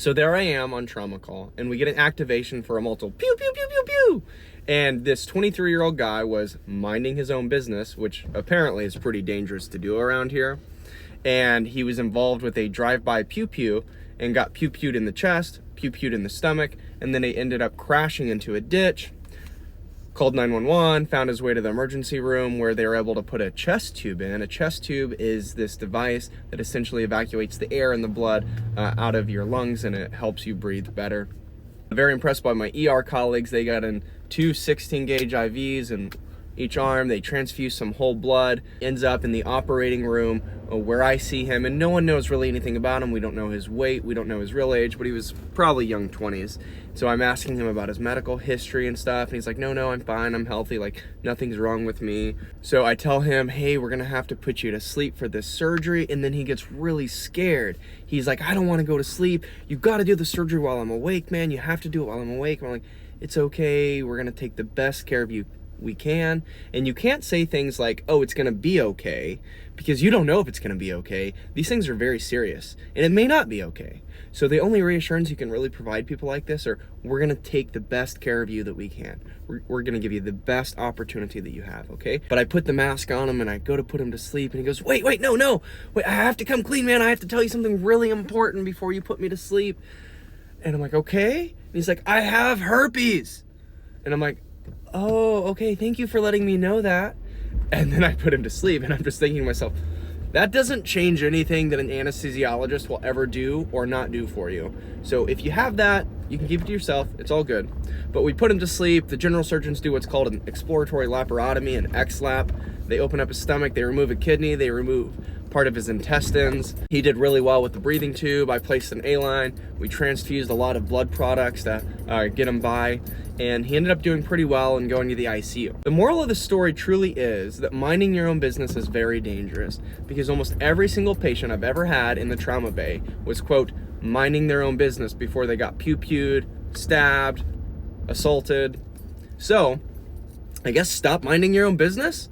So there I am on trauma call, and we get an activation for a multiple pew, pew, pew, pew, pew. And this 23-year-old guy was minding his own business, which apparently is pretty dangerous to do around here. And he was involved with a drive-by pew pew and got pew pewed in the chest, pew pewed in the stomach, and then he ended up crashing into a ditch. Called 911, found his way to the emergency room where they were able to put a chest tube in. A chest tube is this device that essentially evacuates the air and the blood out of your lungs, and it helps you breathe better. I'm very impressed by my ER colleagues. They got in two 16-gauge IVs in each arm. They transfused some whole blood. Ends up in the operating room where I see him, and no one knows really anything about him. We don't know his weight, we don't know his real age, but he was probably young 20s. So I'm asking him about his medical history and stuff, and he's like, no, I'm fine, I'm healthy, like nothing's wrong with me. So I tell him, hey, we're gonna have to put you to sleep for this surgery, and then he gets really scared. He's like, I don't wanna go to sleep. You gotta do the surgery while I'm awake, man. You have to do it while I'm awake. And I'm like, it's okay, we're gonna take the best care of you we can. And you can't say things like, oh, it's gonna be okay, because you don't know if it's gonna be okay. These things are very serious, and it may not be okay. So the only reassurance you can really provide people like this are, we're gonna take the best care of you that we can. We're gonna give you the best opportunity that you have, okay? But I put the mask on him and I go to put him to sleep, and he goes, wait, no, wait, I have to come clean, man. I have to tell you something really important before you put me to sleep. And I'm like, okay. And he's like, I have herpes. And I'm like, oh, okay, thank you for letting me know that. And then I put him to sleep, and I'm just thinking to myself, that doesn't change anything that an anesthesiologist will ever do or not do for you. So if you have that, you can keep it to yourself, it's all good. But we put him to sleep. The general surgeons do what's called an exploratory laparotomy, an X-lap. They open up his stomach, they remove a kidney, they remove part of his intestines. He did really well with the breathing tube. I placed an A-line. We transfused a lot of blood products to get him by, and he ended up doing pretty well and going to the ICU. The moral of the story truly is that minding your own business is very dangerous, because almost every single patient I've ever had in the trauma bay was, quote, minding their own business before they got pew-pewed, stabbed, assaulted. So I guess stop minding your own business.